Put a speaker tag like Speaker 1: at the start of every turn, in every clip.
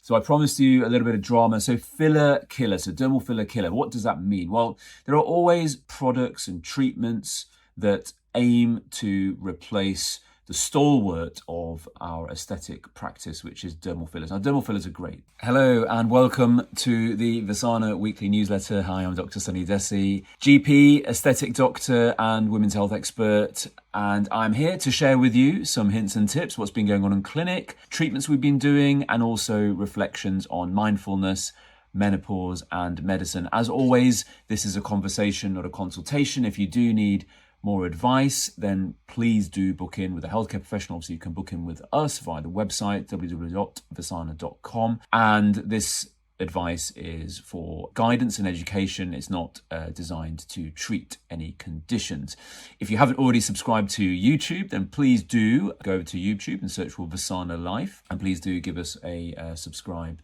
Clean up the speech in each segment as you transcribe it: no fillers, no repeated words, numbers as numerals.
Speaker 1: So I promised you a little bit of drama. So filler killer, so dermal filler killer. What does that mean? Well, there are always products and treatments that aim to replace the stalwart of our aesthetic practice, which is dermal fillers. Now, dermal fillers are great. Hello and welcome to the Vysana weekly newsletter. Hi, I'm Dr. Sunny Desi, GP, aesthetic doctor and women's health expert. And I'm here to share with you some hints and tips, what's been going on in clinic, treatments we've been doing, and also reflections on mindfulness, menopause and medicine. As always, this is a conversation, not a consultation. If you do need more advice, then please do book in with a healthcare professional. Obviously, you can book in with us via the website, www.vysana.com. And this advice is for guidance and education. It's not designed to treat any conditions. If you haven't already subscribed to YouTube, then please do go over to YouTube and search for Vysana Life. And please do give us a subscribe.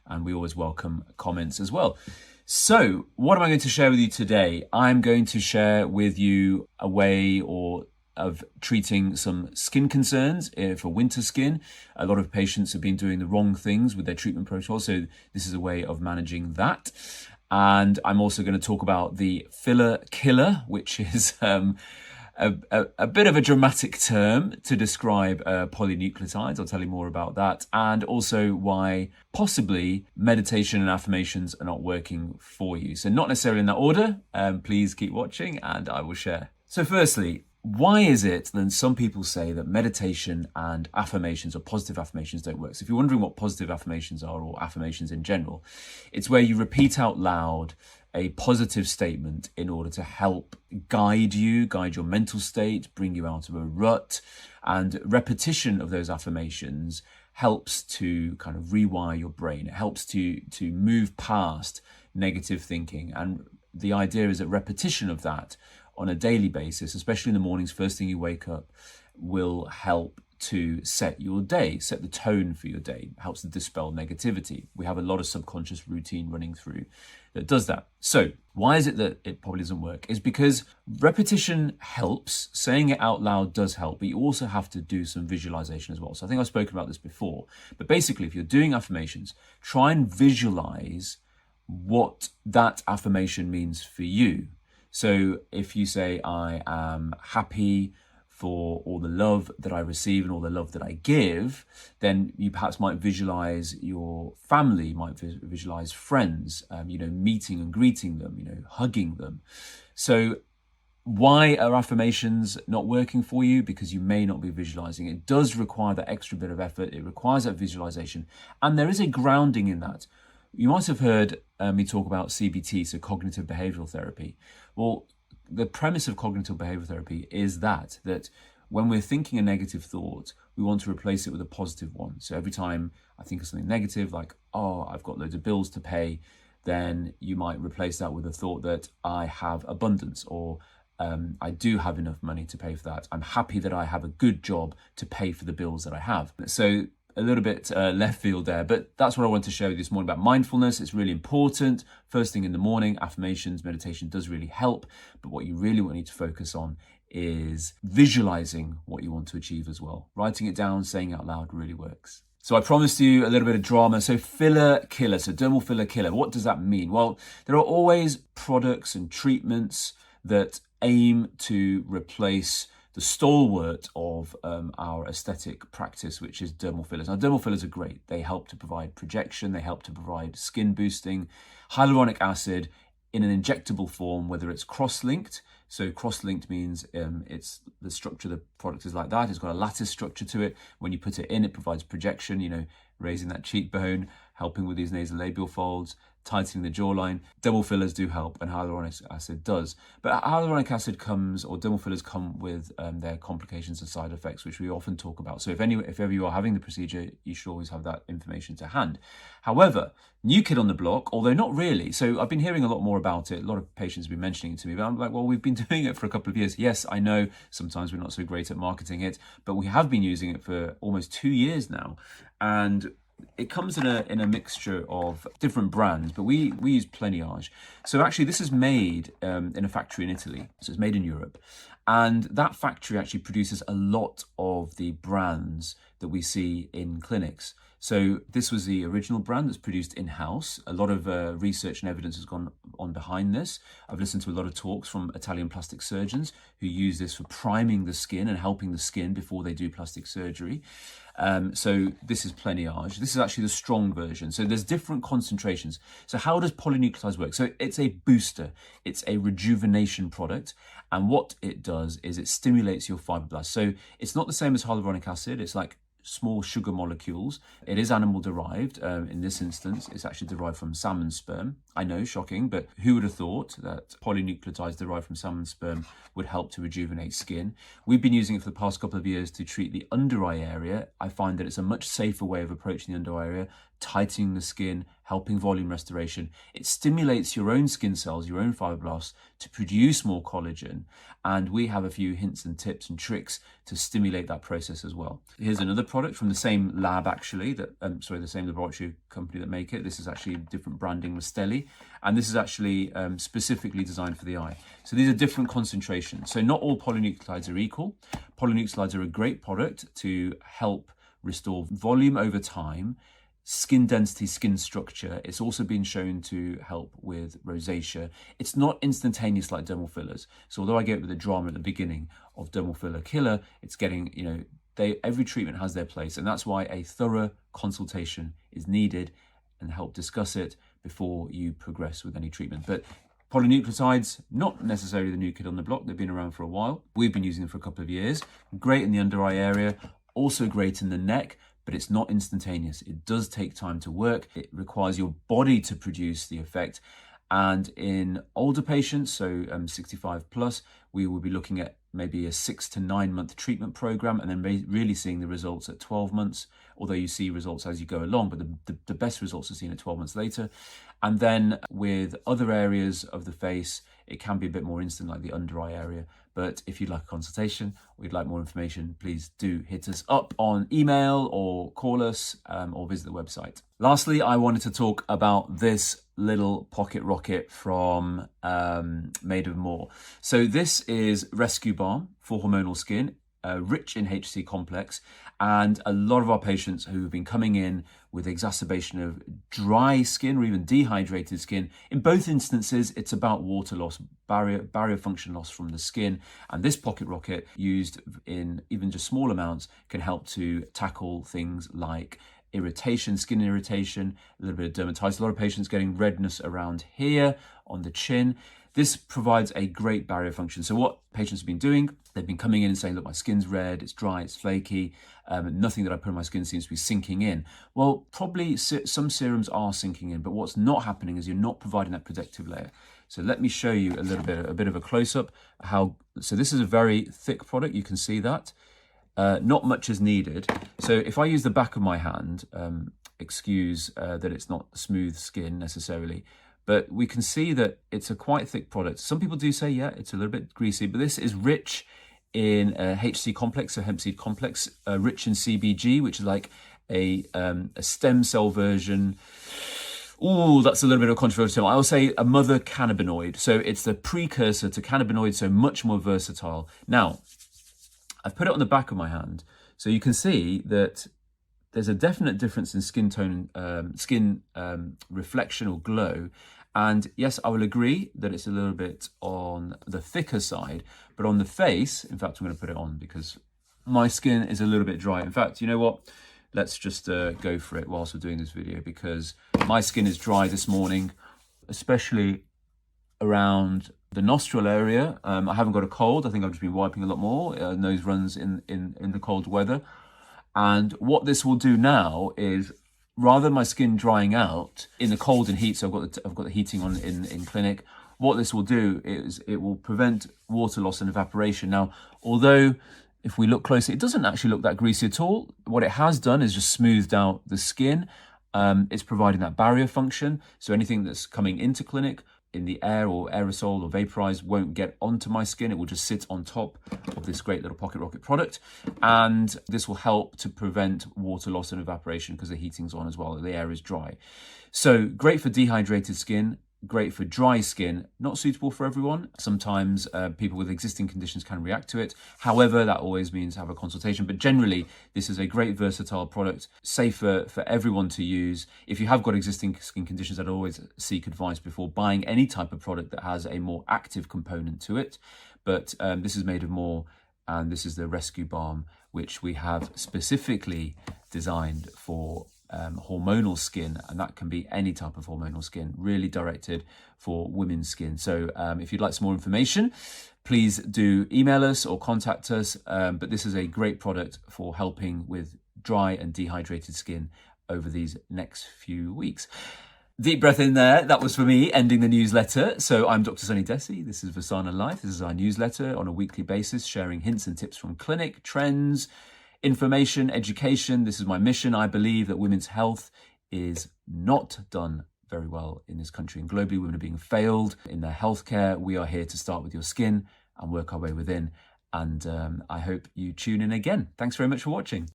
Speaker 1: And we always welcome comments as well. So what am I going to share with you today? I'm going to share with you a way of treating some skin concerns for winter skin. A lot of patients have been doing the wrong things with their treatment protocol, so this is a way of managing that. And I'm also going to talk about the filler killer, which is a bit of a dramatic term to describe polynucleotides. I'll tell you more about that, and also why possibly meditation and affirmations are not working for you. So not necessarily in that order. Please keep watching and I will share. So firstly, why is it that some people say that meditation and affirmations or positive affirmations don't work? So if you're wondering what positive affirmations are, or affirmations in general, it's where you repeat out loud a positive statement in order to help guide your mental state, bring you out of a rut. And repetition of those affirmations helps to kind of rewire your brain. It helps to move past negative thinking. And the idea is that repetition of that on a daily basis, especially in the mornings, first thing you wake up, will help to set your day, set the tone for your day, helps to dispel negativity. We have a lot of subconscious routine running through that does that. So why is it that it probably doesn't work? Is because repetition helps, saying it out loud does help, but you also have to do some visualization as well. So I think I've spoken about this before, but basically if you're doing affirmations, try and visualize what that affirmation means for you. So if you say, I am happy for all the love that I receive and all the love that I give, then you perhaps might visualize your family, you might visualize friends, meeting and greeting them, hugging them. So why are affirmations not working for you? Because you may not be visualizing. It does require that extra bit of effort. It requires that visualization. And there is a grounding in that. You might have heard me talk about CBT, so cognitive behavioral therapy. Well, the premise of cognitive behavioral therapy is that when we're thinking a negative thought, we want to replace it with a positive one. So every time I think of something negative, like, oh, I've got loads of bills to pay, then you might replace that with a thought that I have abundance, or I do have enough money to pay for that. I'm happy that I have a good job to pay for the bills that I have. So a little bit left field there, but that's what I want to share with you this morning about mindfulness. It's really important. First thing in the morning, affirmations, meditation does really help. But what you really need to focus on is visualizing what you want to achieve as well. Writing it down, saying it out loud really works. So I promised you a little bit of drama. So filler killer, so dermal filler killer. What does that mean? Well, there are always products and treatments that aim to replace the stalwart of our aesthetic practice, which is dermal fillers. Now, dermal fillers are great. They help to provide projection. They help to provide skin boosting. Hyaluronic acid in an injectable form, whether it's cross-linked. So cross-linked means it's the structure of the product is like that. It's got a lattice structure to it. When you put it in, it provides projection, raising that cheekbone, helping with these nasolabial folds, tightening the jawline. Dermal fillers do help, and hyaluronic acid does. But hyaluronic acid dermal fillers come with their complications and side effects, which we often talk about. So if ever you are having the procedure, you should always have that information to hand. However, new kid on the block, although not really. So I've been hearing a lot more about it. A lot of patients have been mentioning it to me, but I'm like, well, we've been doing it for a couple of years. Yes, I know sometimes we're not so great at marketing it, but we have been using it for almost 2 years now. And it comes in a mixture of different brands, but we use Pleniage. So actually this is made in a factory in Italy. So it's made in Europe. And that factory actually produces a lot of the brands that we see in clinics. So this was the original brand that's produced in-house. A lot of research and evidence has gone on behind this. I've listened to a lot of talks from Italian plastic surgeons who use this for priming the skin and helping the skin before they do plastic surgery. So this is Pleniage. This is actually the strong version. So there's different concentrations. So how does polynucleotides work? So it's a booster. It's a rejuvenation product. And what it does is it stimulates your fibroblasts. So it's not the same as hyaluronic acid. It's like small sugar molecules. It is animal derived. In this instance, it's actually derived from salmon sperm. I know, shocking, but who would have thought that polynucleotides derived from salmon sperm would help to rejuvenate skin? We've been using it for the past couple of years to treat the under eye area. I find that it's a much safer way of approaching the under eye area, tightening the skin, helping volume restoration. It stimulates your own skin cells, your own fibroblasts, to produce more collagen. And we have a few hints and tips and tricks to stimulate that process as well. Here's another product from the same lab, actually, the same laboratory company that make it. This is actually different branding, Rastelli, and this is actually specifically designed for the eye. So these are different concentrations. So not all polynucleotides are equal. Polynucleotides are a great product to help restore volume over time, skin density, skin structure. It's also been shown to help with rosacea. It's not instantaneous like dermal fillers. So although I gave it the drama at the beginning of dermal filler killer, it's getting, every treatment has their place. And that's why a thorough consultation is needed and help discuss it before you progress with any treatment. But polynucleotides, not necessarily the new kid on the block. They've been around for a while. We've been using them for a couple of years. Great in the under eye area, also great in the neck, but it's not instantaneous. It does take time to work. It requires your body to produce the effect. And in older patients, so 65 plus, we will be looking at maybe a 6 to 9 month treatment program, and then really seeing the results at 12 months, although you see results as you go along, but the best results are seen at 12 months later. And then with other areas of the face, it can be a bit more instant, like the under eye area. But if you'd like a consultation or you'd like more information, please do hit us up on email or call us or visit the website. Lastly, I wanted to talk about this little pocket rocket from Made of More. So this is Rescue Balm for hormonal skin, rich in HC complex, and a lot of our patients who have been coming in with exacerbation of dry skin or even dehydrated skin. In both instances, it's about water loss, barrier function loss from the skin. And this pocket rocket, used in even just small amounts, can help to tackle things like irritation, skin irritation, a little bit of dermatitis. A lot of patients getting redness around here on the chin. This provides a great barrier function. So what patients have been doing, they've been coming in and saying, look, my skin's red, it's dry, it's flaky, nothing that I put on my skin seems to be sinking in. Well, probably some serums are sinking in, but what's not happening is you're not providing that protective layer. So let me show you a bit of a close-up. So this is a very thick product, you can see that. Not much is needed. So if I use the back of my hand, excuse that it's not smooth skin necessarily, but we can see that it's a quite thick product. Some people do say, yeah, it's a little bit greasy, but this is rich in HC complex, so hemp seed complex, rich in CBG, which is like a stem cell version. Oh, that's a little bit of a controversial. I'll say a mother cannabinoid. So it's the precursor to cannabinoid, so much more versatile. Now, I've put it on the back of my hand, so you can see that there's a definite difference in skin tone, skin reflection or glow. And yes, I will agree that it's a little bit on the thicker side, but on the face, in fact, I'm going to put it on because my skin is a little bit dry. In fact, you know what? Let's just go for it whilst we're doing this video, because my skin is dry this morning, especially around the nostril area. I haven't got a cold. I think I've just been wiping a lot more. Nose runs in the cold weather. And what this will do now is, rather than my skin drying out in the cold and heat, so I've got the heating on in clinic, what this will do is it will prevent water loss and evaporation. Now, although if we look closely, it doesn't actually look that greasy at all. What it has done is just smoothed out the skin. It's providing that barrier function. So anything that's coming into clinic in the air or aerosol or vaporized won't get onto my skin. It will just sit on top of this great little pocket rocket product. And this will help to prevent water loss and evaporation because the heating's on as well. The air is dry. So great for dehydrated skin. great for dry skin, not suitable for everyone. Sometimes people with existing conditions can react to it. However, that always means have a consultation. But generally, this is a great versatile product, safer for everyone to use. If you have got existing skin conditions, I'd always seek advice before buying any type of product that has a more active component to it. But this is made of more, and this is the Rescue Balm, which we have specifically designed for hormonal skin, and that can be any type of hormonal skin, really directed for women's skin. So if you'd like some more information, please do email us or contact us. But this is a great product for helping with dry and dehydrated skin over these next few weeks. Deep breath in there. That was for me ending the newsletter. So I'm Dr. Sunny Desi. This is Vysana Life. This is our newsletter on a weekly basis, sharing hints and tips from clinic, trends, information, education. This is my mission. I believe that women's health is not done very well in this country and globally. Women are being failed in their healthcare. We are here to start with your skin and work our way within. And I hope you tune in again. Thanks very much for watching.